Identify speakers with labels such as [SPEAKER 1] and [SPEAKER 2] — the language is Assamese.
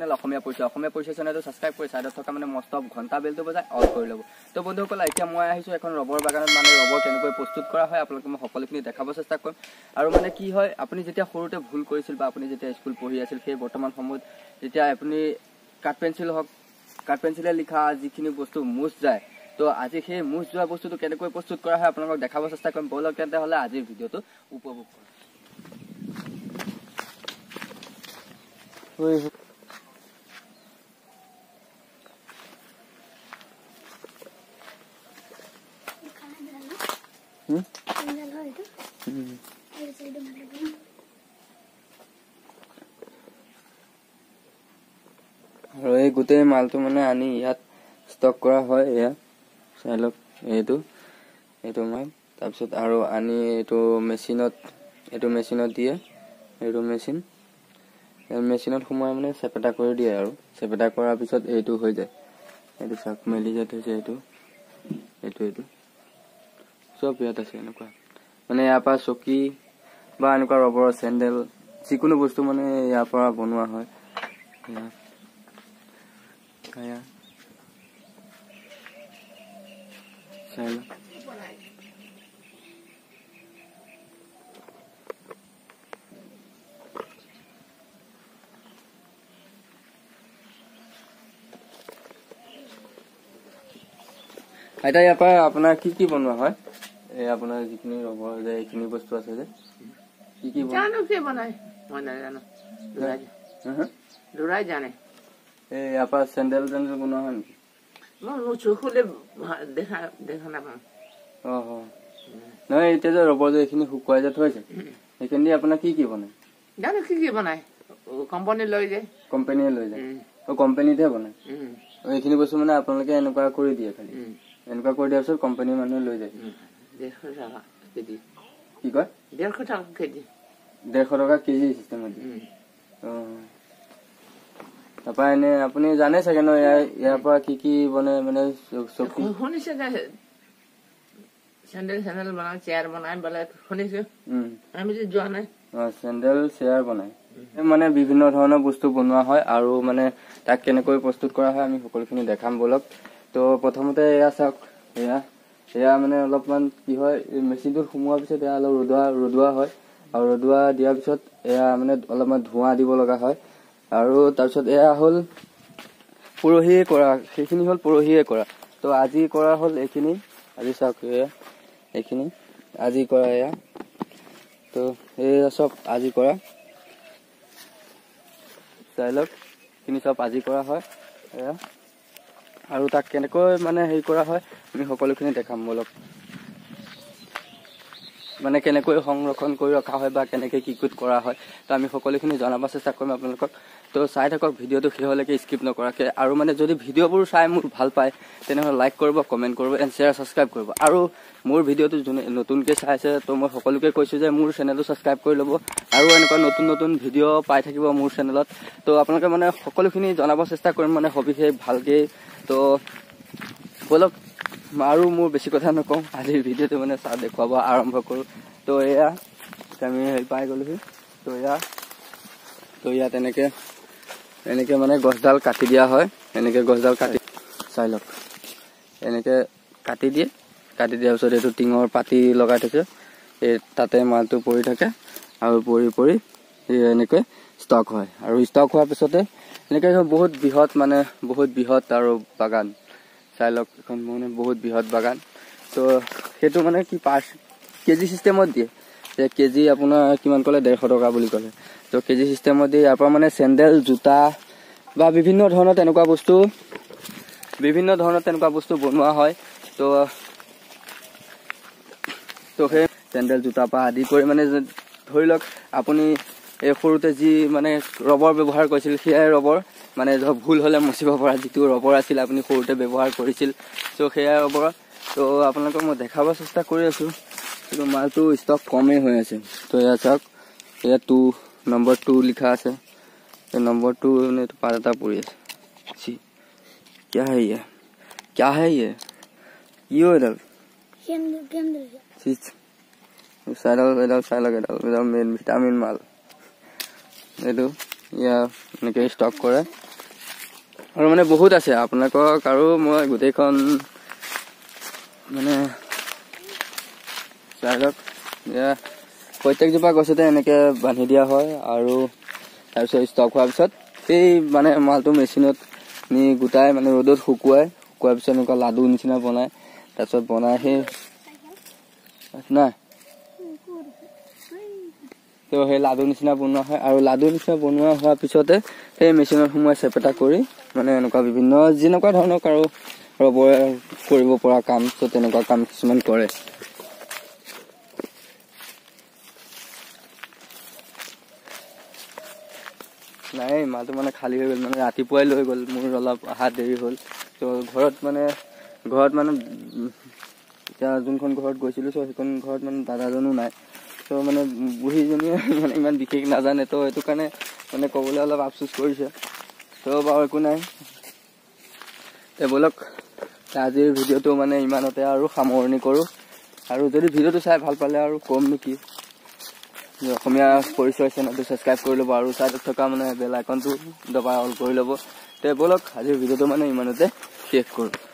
[SPEAKER 1] চেনেল অসমীয়া পৰিচয় চেনেলটো সাবস্ক্ৰাইব কৰি সাইডত থকা মানে মস্ত ঘণ্টা বেলটো বজাই অল কৰি ল'ব। তো বন্ধুসকল এতিয়া মই আহিছোঁ এখন ৰবৰ বাগানত, মানে ৰবৰ কেনেকৈ প্ৰস্তুত কৰা হয় আপোনালোকে মই সকলোখিনি দেখাব চেষ্টা কৰিম। আৰু মানে কি হয়, আপুনি যেতিয়া সৰুতে ভুল কৰিছিল বা আপুনি যেতিয়া স্কুল পঢ়ি আছিল, সেই বৰ্তমান সময়ত যেতিয়া আপুনি কাঠ পেঞ্চিলে লিখা যিখিনি বস্তু মুছ যায়, তো আজি সেই মুছ যোৱা বস্তুটো কেনেকৈ প্ৰস্তুত কৰা হয় আপোনালোকক দেখাব চেষ্টা কৰিম। বলক তেন্তেহ'লে আজিৰ ভিডিঅ'টো উপভোগ কৰক। আৰু এই গোটেই মালটো মানে আনি ইয়াত ষ্টক কৰা হয়। এয়া চাই লওক, এইটো মাল। তাৰপিছত আৰু আনি এইটো মেচিনত দিয়ে। এইটো মেচিনত সোমাই মানে চেপেটা কৰি দিয়ে, আৰু চেপেটা কৰাৰ পিছত এইটো হৈ যায়। এইটো চাক মেলি যে থৈছে, এইটো চব ইয়াত আছে। এনেকুৱা মানে ইয়াৰ পৰা চকী বা এনেকুৱা ৰবৰৰ চেণ্ডেল যিকোনো বস্তু মানে ইয়াৰ পৰা বনোৱা হয়। চাই লওক, এতিয়া ইয়াৰ পৰা আপোনাৰ কি বনোৱা হয়? এই আপোনাৰ যিখিনি ৰবৰ যে এইখিনি বস্তু আছে যে কি বনায় মই নাজানো। ল'ৰাই জানে। এই ইয়াৰ পৰা চেণ্ডেল বনোৱা হয় নেকি? নহয়, এতিয়া যে ৰবৰ যে এইখিনি শুকুৱাই যে থৈছে, সেইখিনি আপোনাৰ কি বনায়? জানো কি বনায়, কোম্পানীয়ে লৈ যায়। কোম্পানীতহে বনায়। এইখিনি বস্তু মানে আপোনালোকে এনেকুৱা কৰি দিয়ে, খালি এনেকুৱা কৰি দিয়াৰ পিছত কোম্পানীৰ মানুহে লৈ যায়। 150 টকা কেজি। কি কয়? 150 টকা কেজি। 150 টকা কেজি চিষ্টেমত দিয়ে। তাৰপৰা এনে আপুনি জানে চাগে ন ইয়াৰ পৰা কি বনে? মানে শুনিছে চেণ্ডেল বনাই, চেয়াৰ বনাই বোলে শুনিছো, আমি যে যোৱা নাই। চেণ্ডেল চেয়াৰ বনাই মানে বিভিন্ন ধৰণৰ বস্তু বনোৱা হয়, আৰু মানে তাক কেনেকৈ প্ৰস্তুত কৰা হয় আমি সকলোখিনি দেখাম বলক। তো প্ৰথমতে এয়া চাওক, এয়া মানে অলপমান কি হয়, মেচিনটোত সোমোৱাৰ পিছত এয়া অলপ ৰদোৱা হয়, আৰু ৰদোৱা দিয়াৰ পিছত এয়া মানে অলপমান ধোঁৱা দিব লগা হয়। আৰু তাৰপিছত এয়া হ'ল পৰহিয়ে কৰা, সেইখিনি হ'ল পৰহিয়ে কৰা। তো আজি কৰা হ'ল এইখিনি, আজি চাওক এইখিনি আজি কৰা এয়া। তো এয়া চব আজি কৰা, চাই লওক এইখিনি চব আজি কৰা হয় এয়া। আৰু তাক কেনেকৈ মানে হেৰি কৰা হয় আমি সকলোখিনি দেখাম বলক। মানে কেনেকৈ সংৰক্ষণ কৰি ৰখা হয় বা কেনেকৈ কি কৰা হয়, তো আমি সকলোখিনি জনাব চেষ্টা কৰিম আপোনালোকক। তো চাই থাকক ভিডিঅ'টো শেষলৈকে স্কিপ নকৰাকৈ। আৰু মানে যদি ভিডিঅ'বোৰ চাই মোৰ ভাল পায় তেনেহ'লে লাইক কৰিব, কমেণ্ট কৰিব, এণ্ড শ্বেয়াৰ ছাবস্ক্ৰাইব কৰিব। আৰু মোৰ ভিডিঅ'টো যোনে নতুনকৈ চাইছে, তো মই সকলোকে কৈছোঁ যে মোৰ চেনেলটো ছাবস্ক্ৰাইব কৰি ল'ব, আৰু এনেকুৱা নতুন ভিডিঅ' পাই থাকিব মোৰ চেনেলত। তো আপোনালোকে মানে সকলোখিনি জনাব চেষ্টা কৰিম, মানে সবিশেষ ভালকৈ। তো বলক, আৰু মোৰ বেছি কথা নকওঁ, আজিৰ ভিডিঅ'টো মানে দেখুৱাব আৰম্ভ কৰোঁ। তো এয়া আমি হেৰি পাই গ'লোহি। তো ইয়াত এনেকৈ মানে গছডাল কাটি দিয়া হয়। এনেকৈ গছডাল কাটি চাই লওক, এনেকৈ কাটি দিয়াৰ পিছত এইটো টিঙৰ পাতি লগাই থৈছে, এই তাতে মালটো পৰি থাকে, আৰু পৰি এনেকৈ ষ্টক হয়। আৰু ষ্টক হোৱাৰ পিছতে এনেকৈ বহুত বৃহৎ আৰু বাগান। চাই লওক, এখন মানে বহুত বৃহৎ বাগান। তো সেইটো মানে কি কেজি চিষ্টেমত দিয়ে, যে কেজি আপোনাৰ কিমান ক'লে? 150 টকা বুলি ক'লে। তো কেজি চিষ্টেমত দিয়ে। ইয়াৰ পৰা মানে চেণ্ডেল, জোতা বা বিভিন্ন ধৰণৰ তেনেকুৱা বস্তু বনোৱা হয়। তো সেই চেণ্ডেল, জোতাৰ পৰা আদি কৰি মানে ধৰি লওক আপুনি এই সৰুতে যি মানে ৰবৰ ব্যৱহাৰ কৰিছিল, সেয়াই ৰবৰ, মানে ধৰক ভুল হ'লে মচিব পৰা যিটো ৰবৰ আছিল আপুনি সৰুতে ব্যৱহাৰ কৰিছিল, তো সেয়াই ৰবৰ। তো আপোনালোকক মই দেখাব চেষ্টা কৰি আছোঁ, কিন্তু মালটো ষ্টক কমেই হৈ আছে। তো এয়া চাওক, এয়া নম্বৰ 2 লিখা আছে। এই নম্বৰ 2 এইটো পাত এটা পৰি আছে। क्या है ये यो एडल मेन ভিটামিন মাল। এইটো ইয়া এনেকৈ ষ্টক কৰে। আৰু মানে বহুত আছে আপোনালোকক আৰু মই গোটেইখন মানে চাইলক প্ৰত্যেকজোপা গছতে এনেকৈ বান্ধি দিয়া হয় আৰু তাৰপিছত ষ্টক হোৱাৰ পিছত সেই মানে মালটো মেচিনত নি গোটাই মানে ৰ'দত শুকুৱাই পিছত এনেকুৱা লাডু নিচিনা বনায় তাৰপিছত বনাই সেই নাই তো সেই লাডু নিচিনা বনোৱা হয় আৰু লাডু নিচিনা বনোৱা হোৱাৰ পিছতে সেই মেচিনত সোমোৱাই চেপেটা কৰি মানে এনেকুৱা বিভিন্ন যেনেকুৱা ধৰণৰ আৰু ৰবৰে কৰিব পৰা কাম তো তেনেকুৱা কাম কিছুমান কৰে নাই মালটো মানে খালী হৈ গ'ল মানে ৰাতিপুৱাই লৈ গ'ল মোৰ অলপ অহা দেৰি হ'ল তো ঘৰত মানে এতিয়া যোনখন ঘৰত গৈছিলোঁ চ' সেইখন ঘৰত মানে দাদাজনো নাই তো মানে বুঢ়ীজনীয়ে মানে ইমান বিশেষ নাজানে তো সেইটো কাৰণে মানে ক'বলৈ অলপ আফচোচ কৰিছে তো বাৰু একো নাই ব'লক আজিৰ ভিডিঅ'টো মানে ইমানতে আৰু সামৰণি কৰোঁ আৰু যদি ভিডিঅ'টো চাই ভাল পালে আৰু কম নেকি অসমীয়া পৰিচয় চেনেলটো ছাবস্ক্ৰাইব কৰি ল'ব আৰু চাইডত থকা মানে বেল আইকনটো দবাই অল কৰি ল'ব তে ব'লক আজিৰ ভিডিঅ'টো মানে ইমানতে শেষ কৰোঁ